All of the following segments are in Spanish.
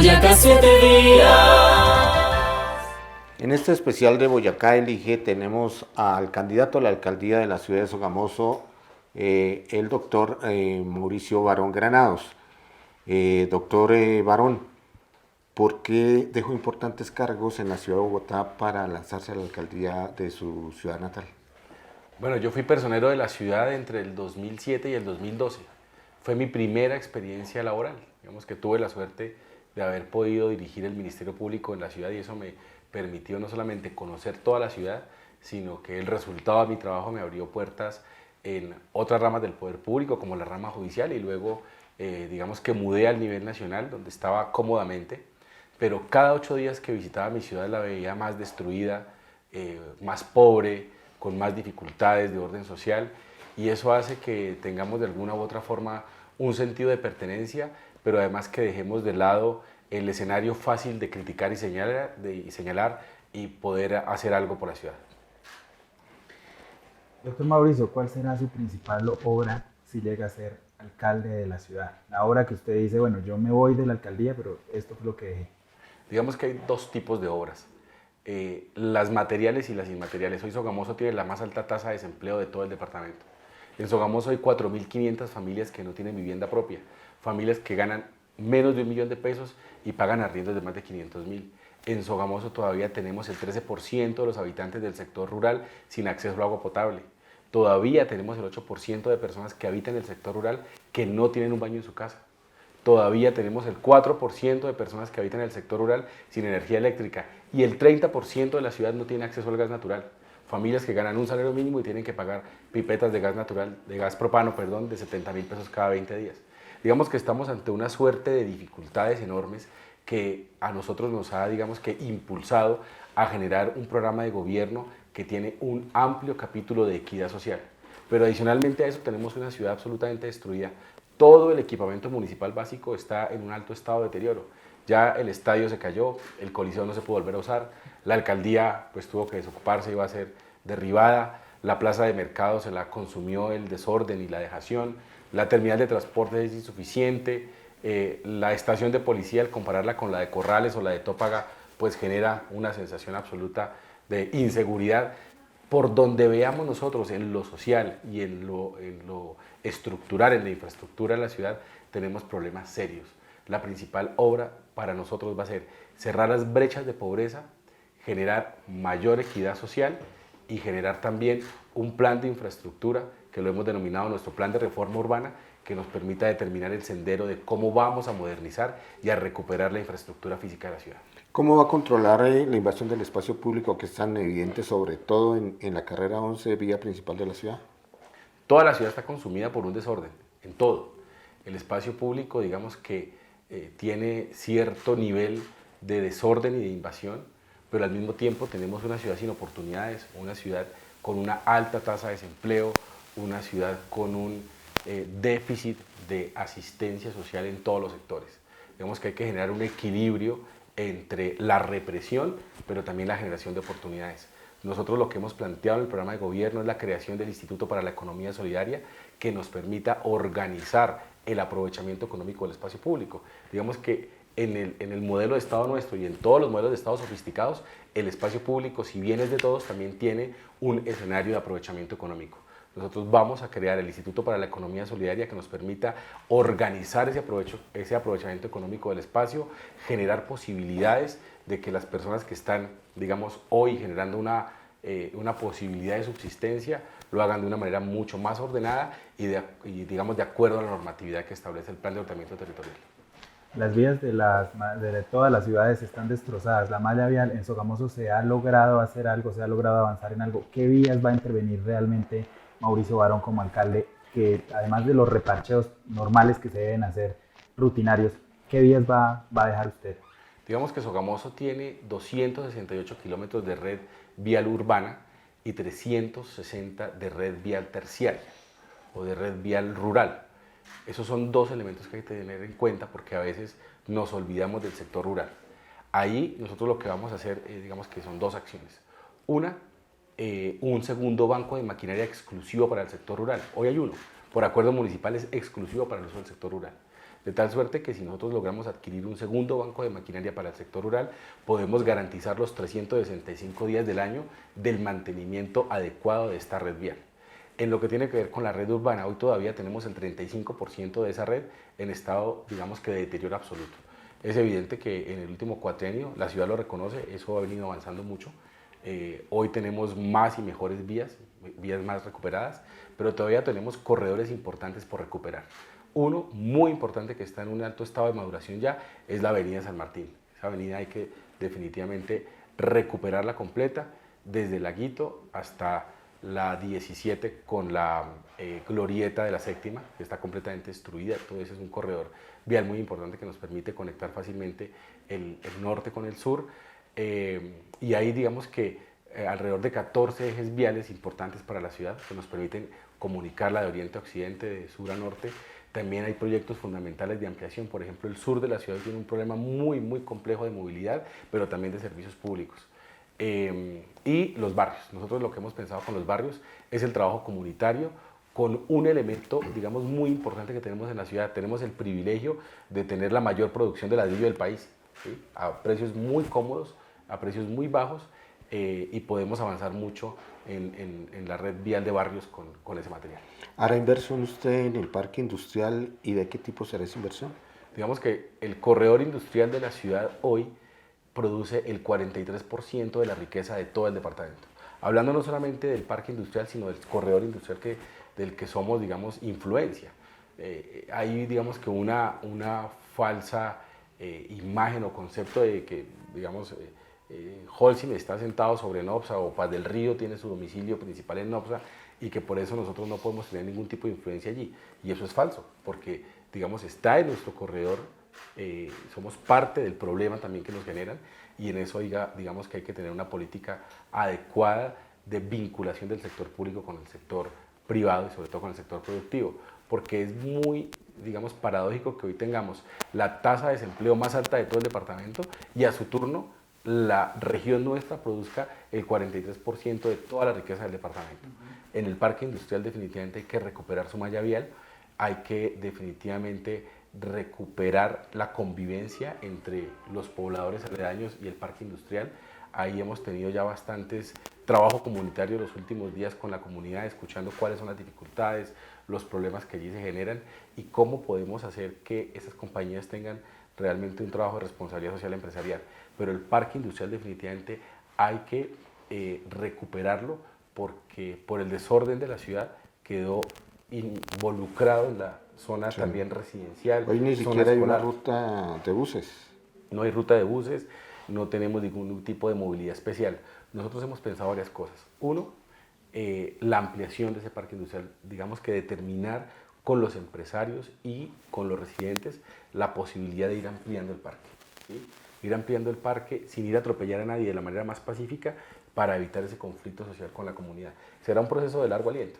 Boyacá 7 días. En este especial de Boyacá Elige tenemos al candidato a la alcaldía de la ciudad de Sogamoso, el doctor Mauricio Barón Granados. Doctor Barón, ¿por qué dejó importantes cargos en la ciudad de Bogotá para lanzarse a la alcaldía de su ciudad natal? Bueno, yo fui personero de la ciudad entre el 2007 y el 2012. Fue mi primera experiencia laboral. Digamos que tuve la suerte de haber podido dirigir el Ministerio Público en la ciudad y eso me permitió no solamente conocer toda la ciudad, sino que el resultado de mi trabajo me abrió puertas en otras ramas del poder público, como la rama judicial, y luego, digamos que mudé al nivel nacional, donde estaba cómodamente, pero cada 8 días que visitaba mi ciudad la veía más destruida, más pobre, con más dificultades de orden social, y eso hace que tengamos de alguna u otra forma un sentido de pertenencia, pero además que dejemos de lado el escenario fácil de criticar y señalar y poder hacer algo por la ciudad. Doctor Mauricio, ¿cuál será su principal obra si llega a ser alcalde de la ciudad? La obra que usted dice, bueno, yo me voy de la alcaldía, pero esto fue lo que dejé. Digamos que hay dos tipos de obras, las materiales y las inmateriales. Hoy Sogamoso tiene la más alta tasa de desempleo de todo el departamento. En Sogamoso hay 4.500 familias que no tienen vivienda propia, familias que ganan menos de 1 millón de pesos y pagan arriendos de más de 500.000. En Sogamoso todavía tenemos el 13% de los habitantes del sector rural sin acceso al agua potable. Todavía tenemos el 8% de personas que habitan en el sector rural que no tienen un baño en su casa. Todavía tenemos el 4% de personas que habitan en el sector rural sin energía eléctrica y el 30% de la ciudad no tiene acceso al gas natural. Familias que ganan un salario mínimo y tienen que pagar pipetas de gas natural, de gas propano, perdón, de 70.000 pesos cada 20 días. Digamos que estamos ante una suerte de dificultades enormes que a nosotros nos ha, digamos que, impulsado a generar un programa de gobierno que tiene un amplio capítulo de equidad social. Pero adicionalmente a eso tenemos una ciudad absolutamente destruida. Todo el equipamiento municipal básico está en un alto estado de deterioro. Ya el estadio se cayó, el coliseo no se pudo volver a usar, la alcaldía pues tuvo que desocuparse, iba a ser derribada, la plaza de mercado se la consumió el desorden y la dejación, la terminal de transporte es insuficiente, la estación de policía al compararla con la de Corrales o la de Tópaga pues genera una sensación absoluta de inseguridad. Por donde veamos nosotros en lo social y en lo estructural, en la infraestructura de la ciudad, tenemos problemas serios. La principal obra para nosotros va a ser cerrar las brechas de pobreza, generar mayor equidad social y generar también un plan de infraestructura que lo hemos denominado nuestro plan de reforma urbana, que nos permita determinar el sendero de cómo vamos a modernizar y a recuperar la infraestructura física de la ciudad. ¿Cómo va a controlar la invasión del espacio público que es tan evidente, sobre todo en la carrera 11, vía principal de la ciudad? Toda la ciudad está consumida por un desorden, en todo. El espacio público, digamos que tiene cierto nivel de desorden y de invasión, pero al mismo tiempo tenemos una ciudad sin oportunidades, una ciudad con una alta tasa de desempleo, una ciudad con un déficit de asistencia social en todos los sectores. Digamos que hay que generar un equilibrio entre la represión, pero también la generación de oportunidades. Nosotros lo que hemos planteado en el programa de gobierno es la creación del Instituto para la Economía Solidaria que nos permita organizar el aprovechamiento económico del espacio público. Digamos que en el modelo de Estado nuestro y en todos los modelos de Estado sofisticados, el espacio público, si bien es de todos, también tiene un escenario de aprovechamiento económico. Nosotros vamos a crear el Instituto para la Economía Solidaria que nos permita organizar ese aprovechamiento económico del espacio, generar posibilidades de que las personas que están, digamos, hoy generando una posibilidad de subsistencia, lo hagan de una manera mucho más ordenada y digamos, de acuerdo a la normatividad que establece el Plan de Ordenamiento Territorial. Las vías de todas las ciudades están destrozadas. La malla vial en Sogamoso se ha logrado hacer algo, se ha logrado avanzar en algo. ¿Qué vías va a intervenir realmente Mauricio Barón como alcalde, que además de los reparcheos normales que se deben hacer, rutinarios, qué vías va a dejar usted? Digamos que Sogamoso tiene 268 kilómetros de red vial urbana y 360 de red vial terciaria o de red vial rural. Esos son dos elementos que hay que tener en cuenta porque a veces nos olvidamos del sector rural. Ahí nosotros lo que vamos a hacer, digamos que son dos acciones. Una, un segundo banco de maquinaria exclusivo para el sector rural. Hoy hay uno, por acuerdo municipal es exclusivo para el uso del sector rural. De tal suerte que si nosotros logramos adquirir un segundo banco de maquinaria para el sector rural, podemos garantizar los 365 días del año del mantenimiento adecuado de esta red vial. En lo que tiene que ver con la red urbana, hoy todavía tenemos el 35% de esa red en estado, digamos que de deterioro absoluto. Es evidente que en el último cuatrienio, la ciudad lo reconoce, eso ha venido avanzando mucho. Hoy tenemos más y mejores vías más recuperadas, pero todavía tenemos corredores importantes por recuperar. Uno muy importante que está en un alto estado de maduración ya es la avenida San Martín. Esa avenida hay que definitivamente recuperarla completa, desde Laguito hasta la 17 con la glorieta de la séptima, que está completamente destruida. Todo eso es un corredor vial muy importante que nos permite conectar fácilmente el norte con el sur. Y ahí digamos que alrededor de 14 ejes viales importantes para la ciudad que nos permiten comunicarla de oriente a occidente, de sur a norte. También hay proyectos fundamentales de ampliación. Por ejemplo, el sur de la ciudad tiene un problema muy complejo de movilidad, pero también de servicios públicos. Y los barrios. Nosotros lo que hemos pensado con los barrios es el trabajo comunitario con un elemento, digamos, muy importante que tenemos en la ciudad. Tenemos el privilegio de tener la mayor producción de ladrillo del país, ¿sí? A precios muy cómodos, a precios muy bajos, y podemos avanzar mucho en la red vial de barrios con ese material. ¿Hará inversión usted en el parque industrial y de qué tipo será esa inversión? Digamos que el corredor industrial de la ciudad hoy produce el 43% de la riqueza de todo el departamento. Hablando no solamente del parque industrial, sino del corredor industrial del que somos, digamos, influencia. Hay, digamos, que una falsa imagen o concepto de que, digamos, Holcim está sentado sobre Nopsa o Paz del Río tiene su domicilio principal en Nopsa y que por eso nosotros no podemos tener ningún tipo de influencia allí. Y eso es falso, porque, digamos, está en nuestro corredor, somos parte del problema también que nos generan y en eso, digamos, que hay que tener una política adecuada de vinculación del sector público con el sector privado y sobre todo con el sector productivo, porque es muy, digamos, paradójico que hoy tengamos la tasa de desempleo más alta de todo el departamento y a su turno la región nuestra produzca el 43% de toda la riqueza del departamento. En el parque industrial definitivamente hay que recuperar su malla vial, hay que definitivamente recuperar la convivencia entre los pobladores aledaños y el parque industrial. Ahí hemos tenido ya bastantes trabajo comunitario los últimos días con la comunidad, escuchando cuáles son las dificultades, los problemas que allí se generan y cómo podemos hacer que esas compañías tengan realmente un trabajo de responsabilidad social empresarial. Pero el parque industrial definitivamente hay que recuperarlo porque por el desorden de la ciudad quedó involucrado en la zona también residencial. Hoy ni siquiera hay una ruta de buses. No hay ruta de buses, no tenemos ningún tipo de movilidad especial. Nosotros hemos pensado varias cosas. Uno, la ampliación de ese parque industrial, digamos que determinar con los empresarios y con los residentes la posibilidad de ir ampliando el parque, ¿sí? Ir ampliando el parque sin ir a atropellar a nadie de la manera más pacífica para evitar ese conflicto social con la comunidad. Será un proceso de largo aliento,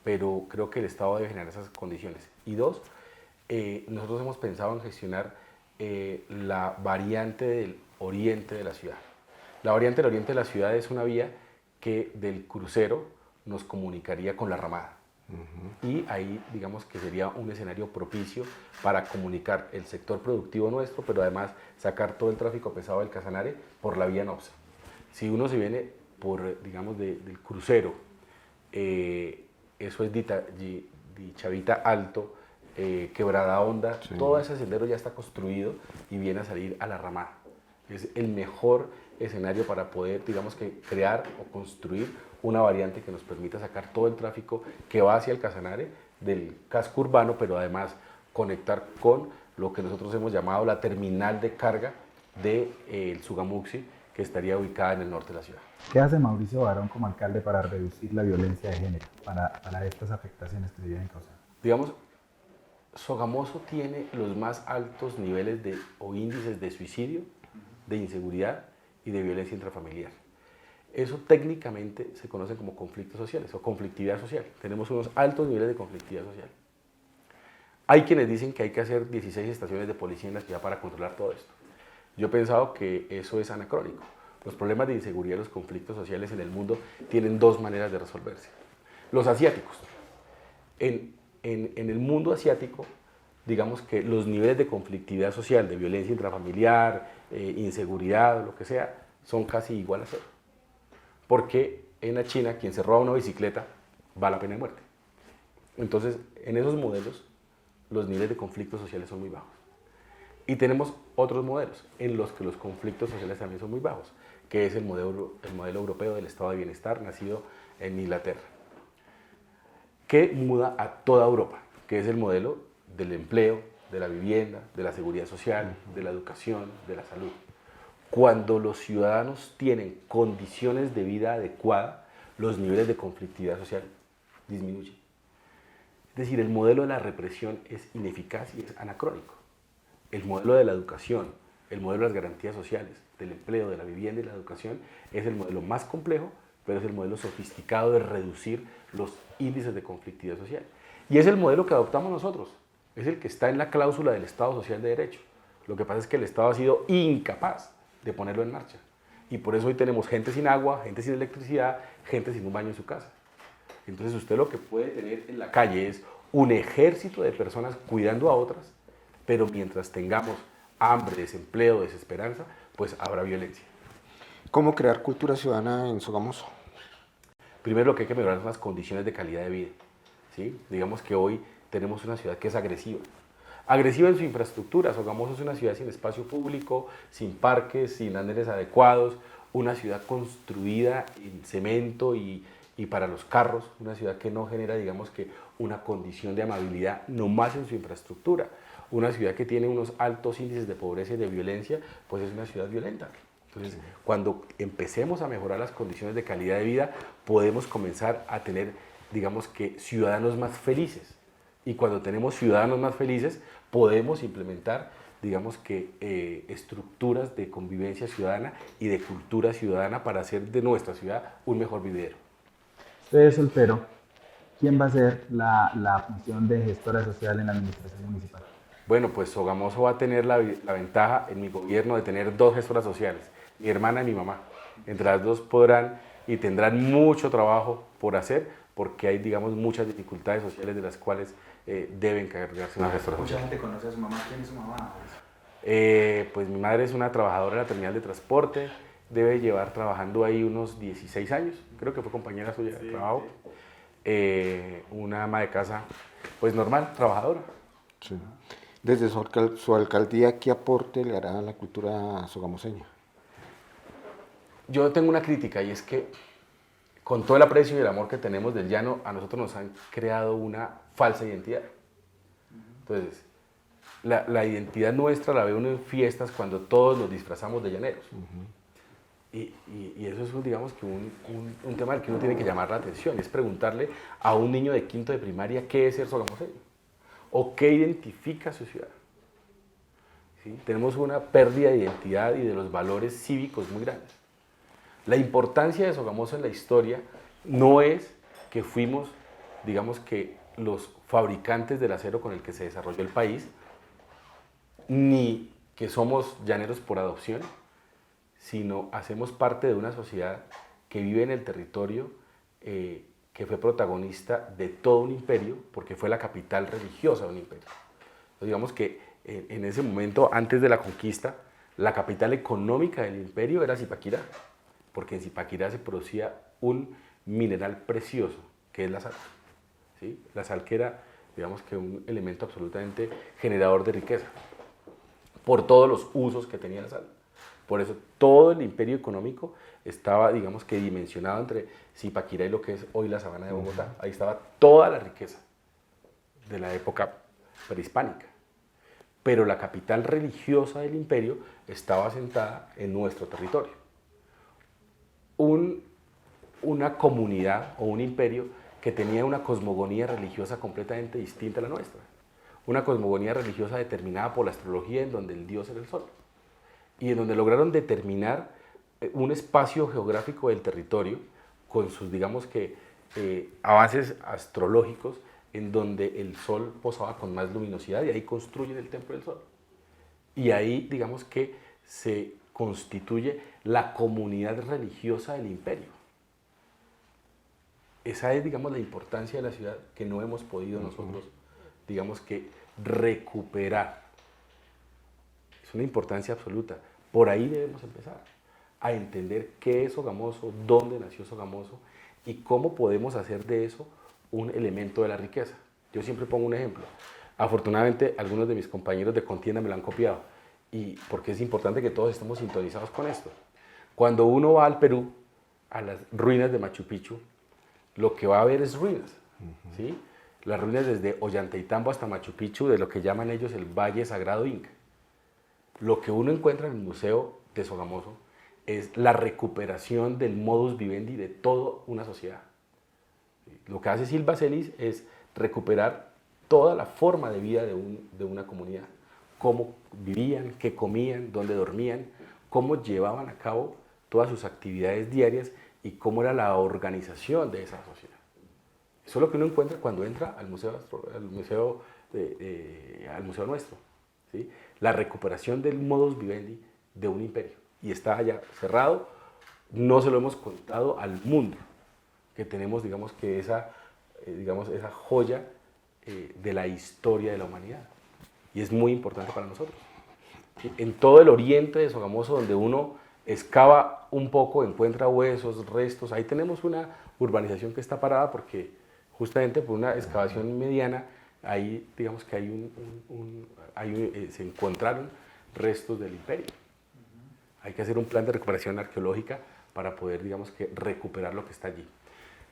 pero creo que el Estado debe generar esas condiciones. Y dos, nosotros hemos pensado en gestionar la variante del oriente de la ciudad. La variante del oriente de la ciudad es una vía que del crucero nos comunicaría con la Ramada. Y ahí, digamos que sería un escenario propicio para comunicar el sector productivo nuestro, pero además sacar todo el tráfico pesado del Casanare por la vía Nopsa. Si uno se viene por, digamos, del crucero, eso es Chavita Alto, Quebrada Honda, sí. Todo ese sendero ya está construido y viene a salir a la Ramada. Es el mejor escenario para poder, digamos, que crear o construir una variante que nos permita sacar todo el tráfico que va hacia el Casanare del casco urbano, pero además conectar con lo que nosotros hemos llamado la terminal de carga del Sugamuxi, que estaría ubicada en el norte de la ciudad. ¿Qué hace Mauricio Barón como alcalde para reducir la violencia de género, para estas afectaciones que se vienen causando? Digamos, Sogamoso tiene los más altos niveles o índices de suicidio, de inseguridad y de violencia intrafamiliar. Eso técnicamente se conoce como conflictos sociales o conflictividad social. Tenemos unos altos niveles de conflictividad social. Hay quienes dicen que hay que hacer 16 estaciones de policía en la ciudad para controlar todo esto. Yo he pensado que eso es anacrónico. Los problemas de inseguridad y los conflictos sociales en el mundo tienen dos maneras de resolverse. Los asiáticos. En en el mundo asiático, digamos que los niveles de conflictividad social, de violencia intrafamiliar, inseguridad, lo que sea, son casi igual a cero. Porque en la China, quien se roba una bicicleta va a la pena de muerte. Entonces, en esos modelos, los niveles de conflictos sociales son muy bajos. Y tenemos otros modelos en los que los conflictos sociales también son muy bajos, que es el modelo europeo del estado de bienestar, nacido en Inglaterra, que muda a toda Europa, que es el modelo del empleo, de la vivienda, de la seguridad social, de la educación, de la salud. Cuando los ciudadanos tienen condiciones de vida adecuadas, los niveles de conflictividad social disminuyen. Es decir, el modelo de la represión es ineficaz y es anacrónico. El modelo de la educación, el modelo de las garantías sociales, del empleo, de la vivienda y la educación es el modelo más complejo, pero es el modelo sofisticado de reducir los índices de conflictividad social. Y es el modelo que adoptamos nosotros, es el que está en la cláusula del Estado Social de Derecho. Lo que pasa es que el Estado ha sido incapaz de ponerlo en marcha. Y por eso hoy tenemos gente sin agua, gente sin electricidad, gente sin un baño en su casa. Entonces usted lo que puede tener en la calle es un ejército de personas cuidando a otras, pero mientras tengamos hambre, desempleo, desesperanza, pues habrá violencia. ¿Cómo crear cultura ciudadana en Sogamoso? Primero lo que hay que mejorar son las condiciones de calidad de vida. ¿Sí? Digamos que hoy tenemos una ciudad que es agresiva. Agresiva en su infraestructura. Sogamoso es una ciudad sin espacio público, sin parques, sin andenes adecuados, una ciudad construida en cemento y para los carros, una ciudad que no genera, digamos que, una condición de amabilidad, no más en su infraestructura. Una ciudad que tiene unos altos índices de pobreza y de violencia, pues es una ciudad violenta. Entonces, cuando empecemos a mejorar las condiciones de calidad de vida, podemos comenzar a tener, digamos que, ciudadanos más felices. Y cuando tenemos ciudadanos más felices, podemos implementar, digamos que, estructuras de convivencia ciudadana y de cultura ciudadana para hacer de nuestra ciudad un mejor vividero. Usted es soltero. ¿Quién va a ser la función de gestora social en la administración municipal? Bueno, pues Sogamoso va a tener la ventaja en mi gobierno de tener 2 gestoras sociales, mi hermana y mi mamá. Entre las 2 podrán y tendrán mucho trabajo por hacer, porque hay, digamos, muchas dificultades sociales de las cuales deben cargarse una gestora social. Mucha gente conoce a su mamá. ¿Quién es su mamá? Pues mi madre es una trabajadora de la terminal de transporte, debe llevar trabajando ahí unos 16 años, creo que fue compañera suya de trabajo. Una ama de casa, pues normal, trabajadora. Sí. Desde su alcaldía, ¿qué aporte le hará a la cultura sogamoseña? Yo tengo una crítica y es que con todo el aprecio y el amor que tenemos del llano, a nosotros nos han creado una falsa identidad. Entonces, la identidad nuestra la ve uno en fiestas cuando todos nos disfrazamos de llaneros. Y eso es, digamos, que un tema al que uno tiene que llamar la atención, es preguntarle a un niño de quinto de primaria qué es ser sogamoseño o qué identifica su ciudad. ¿Sí? Tenemos una pérdida de identidad y de los valores cívicos muy grandes. La importancia de Sogamoso en la historia no es que fuimos, digamos que, los fabricantes del acero con el que se desarrolló el país, ni que somos llaneros por adopción, sino hacemos parte de una sociedad que vive en el territorio, que fue protagonista de todo un imperio, porque fue la capital religiosa de un imperio. Entonces, digamos que en ese momento, antes de la conquista, la capital económica del imperio era Zipaquirá, porque en Zipaquirá se producía un mineral precioso, que es la sal. ¿Sí? La sal que era, digamos que, un elemento absolutamente generador de riqueza, por todos los usos que tenía la sal. Por eso todo el imperio económico estaba, digamos que, dimensionado entre Zipaquirá y lo que es hoy la sabana de Bogotá. Ahí estaba toda la riqueza de la época prehispánica. Pero la capital religiosa del imperio estaba asentada en nuestro territorio. Una comunidad o un imperio que tenía una cosmogonía religiosa completamente distinta a la nuestra. Una cosmogonía religiosa determinada por la astrología, en donde el dios era el sol. Y en donde lograron determinar un espacio geográfico del territorio con sus, digamos que, avances astrológicos, en donde el sol posaba con más luminosidad, y ahí construyen el templo del sol. Y ahí, digamos que, se constituye la comunidad religiosa del imperio. esa es, digamos, la importancia de la ciudad que no hemos podido nosotros, digamos que, recuperar. Es una importancia absoluta. Por ahí debemos empezar a entender qué es Sogamoso, dónde nació Sogamoso y cómo podemos hacer de eso un elemento de la riqueza. Yo siempre pongo un ejemplo. Afortunadamente, algunos de mis compañeros de contienda me lo han copiado, y porque es importante que todos estemos sintonizados con esto. Cuando uno va al Perú, a las ruinas de Machu Picchu, lo que va a ver es ruinas, ¿sí? Las ruinas desde Ollantaytambo hasta Machu Picchu, de lo que llaman ellos el Valle Sagrado Inca. Lo que uno encuentra en el Museo de Sogamoso es la recuperación del modus vivendi de toda una sociedad. Lo que hace Silva Celis es recuperar toda la forma de vida de una comunidad. Cómo vivían, qué comían, dónde dormían, cómo llevaban a cabo todas sus actividades diarias y cómo era la organización de esa sociedad. Eso es lo que uno encuentra cuando entra al museo nuestro, ¿sí? La recuperación del modus vivendi de un imperio. Y está allá cerrado, no se lo hemos contado al mundo, que tenemos, digamos, que esa joya de la historia de la humanidad. Y es muy importante para nosotros. ¿Sí? En todo el oriente de Sogamoso, donde uno excava un poco, encuentra huesos, restos, ahí tenemos una urbanización que está parada porque justamente por una excavación mediana, ahí digamos que se encontraron restos del imperio. Hay que hacer un plan de recuperación arqueológica para poder, digamos, que recuperar lo que está allí.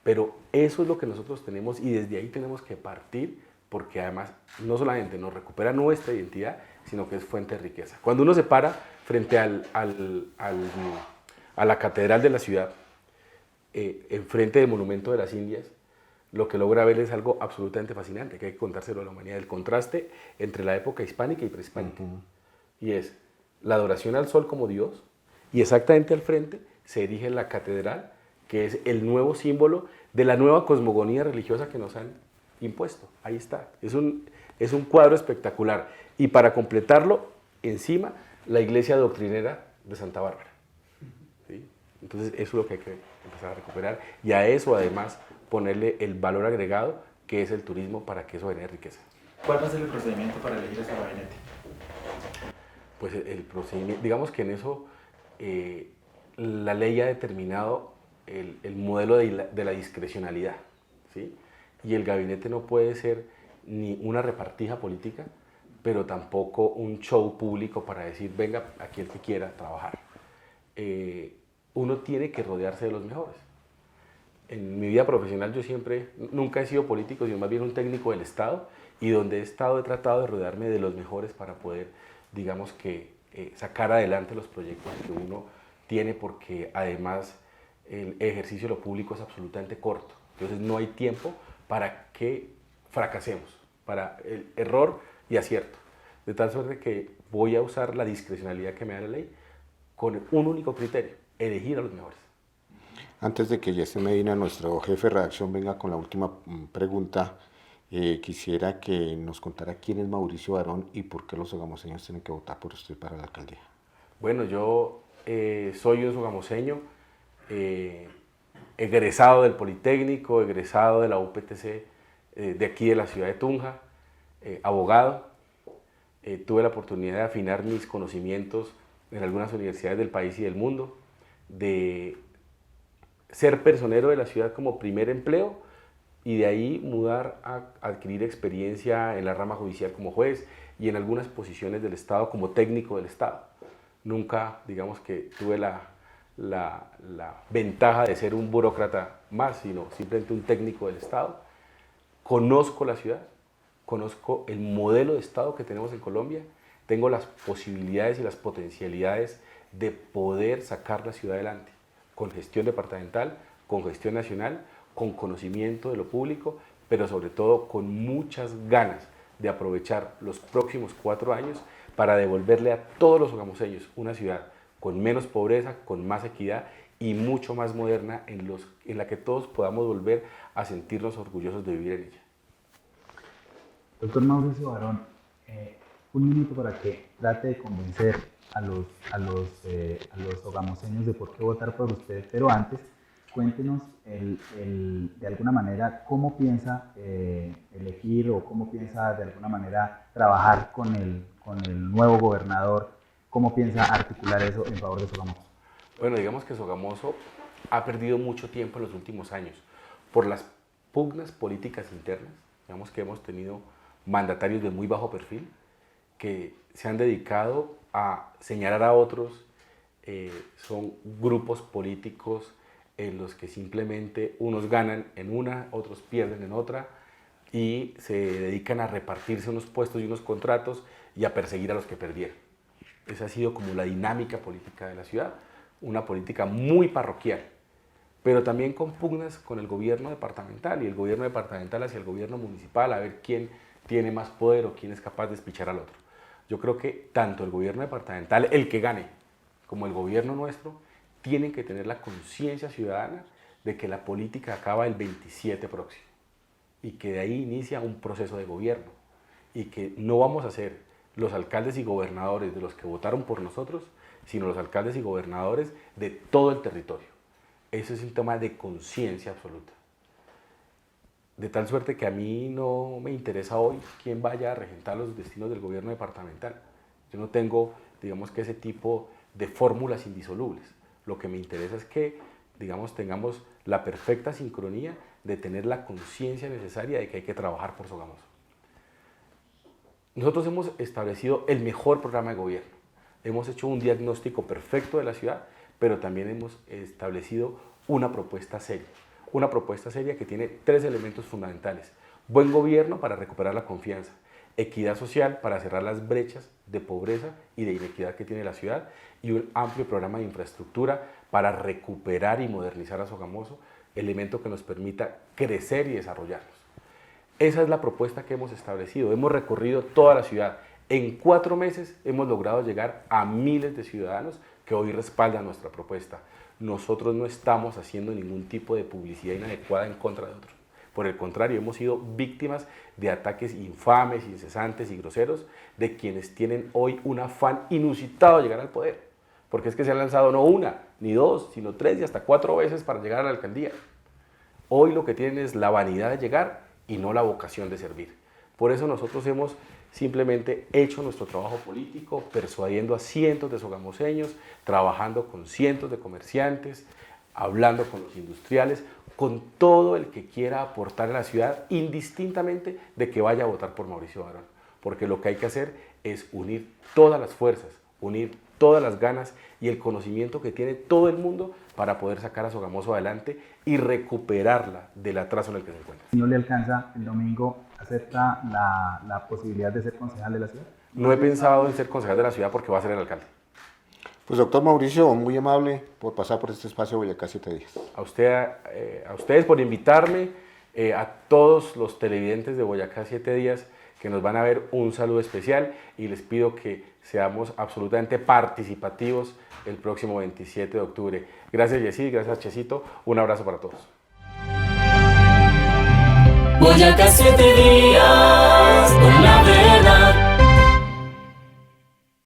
Pero eso es lo que nosotros tenemos y desde ahí tenemos que partir, porque además no solamente nos recupera nuestra identidad, sino que es fuente de riqueza. Cuando uno se para frente a la catedral de la ciudad, enfrente del monumento de las Indias, lo que logra ver es algo absolutamente fascinante, que hay que contárselo a la humanidad, el contraste entre la época hispánica y prehispánica. Y es la adoración al sol como Dios, y exactamente al frente se erige la catedral, que es el nuevo símbolo de la nueva cosmogonía religiosa que nos han impuesto. Ahí está. Es un cuadro espectacular. Y para completarlo, encima, la iglesia doctrinera de Santa Bárbara. ¿Sí? Entonces, eso es lo que hay que empezar a recuperar. Y a eso, además, ponerle el valor agregado, que es el turismo, para que eso genere riqueza. ¿Cuál va a ser el procedimiento para elegir ese gabinete? Pues el procedimiento, digamos que en eso la ley ha determinado el modelo de la discrecionalidad, ¿sí? Y el gabinete no puede ser ni una repartija política, pero tampoco un show público para decir, venga, aquí el que quiera trabajar. Uno tiene que rodearse de los mejores. En mi vida profesional yo nunca he sido político, sino más bien un técnico del Estado, y donde he estado he tratado de rodearme de los mejores para poder, digamos que, sacar adelante los proyectos que uno tiene, porque además el ejercicio de lo público es absolutamente corto. Entonces no hay tiempo para que fracasemos, para el error y acierto. De tal suerte que voy a usar la discrecionalidad que me da la ley con un único criterio: elegir a los mejores. Antes de que Yesen Medina, nuestro jefe de redacción, venga con la última pregunta, quisiera que nos contara quién es Mauricio Barón y por qué los sogamoseños tienen que votar por usted para la alcaldía. Bueno, yo soy un sogamoseño, egresado del Politécnico, egresado de la UPTC de aquí de la ciudad de Tunja, abogado. Tuve la oportunidad de afinar mis conocimientos en algunas universidades del país y del mundo, de ser personero de la ciudad como primer empleo y de ahí mudar a adquirir experiencia en la rama judicial como juez y en algunas posiciones del Estado como técnico del Estado. Nunca, digamos que tuve la ventaja de ser un burócrata más, sino simplemente un técnico del Estado. Conozco la ciudad, conozco el modelo de Estado que tenemos en Colombia, tengo las posibilidades y las potencialidades de poder sacar la ciudad adelante, con gestión departamental, con gestión nacional, con conocimiento de lo público, pero sobre todo con muchas ganas de aprovechar los próximos 4 años para devolverle a todos los sogamoseños una ciudad con menos pobreza, con más equidad y mucho más moderna, en la que todos podamos volver a sentirnos orgullosos de vivir en ella. Doctor Mauricio Barón, un minuto para que trate de convencer a los sogamoseños de por qué votar por usted, pero antes cuéntenos de alguna manera cómo piensa elegir o cómo piensa de alguna manera trabajar con el nuevo gobernador, cómo piensa articular eso en favor de Sogamoso. Bueno, digamos que Sogamoso ha perdido mucho tiempo en los últimos años por las pugnas políticas internas. Digamos que hemos tenido mandatarios de muy bajo perfil que se han dedicado a señalar a otros. Son grupos políticos en los que simplemente unos ganan en una, otros pierden en otra y se dedican a repartirse unos puestos y unos contratos y a perseguir a los que perdieron. Esa ha sido como la dinámica política de la ciudad, una política muy parroquial, pero también con pugnas con el gobierno departamental y el gobierno departamental hacia el gobierno municipal, a ver quién tiene más poder o quién es capaz de espichar al otro. Yo creo que tanto el gobierno departamental, el que gane, como el gobierno nuestro, tienen que tener la conciencia ciudadana de que la política acaba el 27 próximo y que de ahí inicia un proceso de gobierno y que no vamos a ser los alcaldes y gobernadores de los que votaron por nosotros, sino los alcaldes y gobernadores de todo el territorio. Eso es un tema de conciencia absoluta. De tal suerte que a mí no me interesa hoy quién vaya a regentar los destinos del gobierno departamental. Yo no tengo, digamos que ese tipo de fórmulas indisolubles. Lo que me interesa es que, digamos, tengamos la perfecta sincronía de tener la conciencia necesaria de que hay que trabajar por Sogamoso. Nosotros hemos establecido el mejor programa de gobierno. Hemos hecho un diagnóstico perfecto de la ciudad, pero también hemos establecido una propuesta seria que tiene 3 elementos fundamentales. Buen gobierno para recuperar la confianza, equidad social para cerrar las brechas de pobreza y de inequidad que tiene la ciudad y un amplio programa de infraestructura para recuperar y modernizar a Sogamoso, elemento que nos permita crecer y desarrollarnos. Esa es la propuesta que hemos establecido. Hemos recorrido toda la ciudad. En 4 meses hemos logrado llegar a miles de ciudadanos que hoy respaldan nuestra propuesta. Nosotros no estamos haciendo ningún tipo de publicidad inadecuada en contra de otros. Por el contrario, hemos sido víctimas de ataques infames, incesantes y groseros de quienes tienen hoy un afán inusitado de llegar al poder. Porque es que se han lanzado no 1, ni 2, sino 3 y hasta 4 veces para llegar a la alcaldía. Hoy lo que tienen es la vanidad de llegar y no la vocación de servir. Por eso nosotros hemos simplemente hecho nuestro trabajo político, persuadiendo a cientos de sogamoseños, trabajando con cientos de comerciantes, hablando con los industriales, con todo el que quiera aportar a la ciudad, indistintamente de que vaya a votar por Mauricio Barón. Porque lo que hay que hacer es unir todas las fuerzas, unir todas las ganas y el conocimiento que tiene todo el mundo para poder sacar a Sogamoso adelante y recuperarla del atraso en el que se encuentra. Si no le alcanza el domingo, ¿acepta la posibilidad de ser concejal de la ciudad? No he pensado en ser concejal de la ciudad porque va a ser el alcalde. Pues doctor Mauricio, muy amable por pasar por este espacio de Boyacá 7 días. A ustedes por invitarme, a todos los televidentes de Boyacá 7 días que nos van a ver, un saludo especial y les pido que seamos absolutamente participativos el próximo 27 de octubre. Gracias Yesid, gracias Chesito, un abrazo para todos. Boyacá 7 días con la verdad.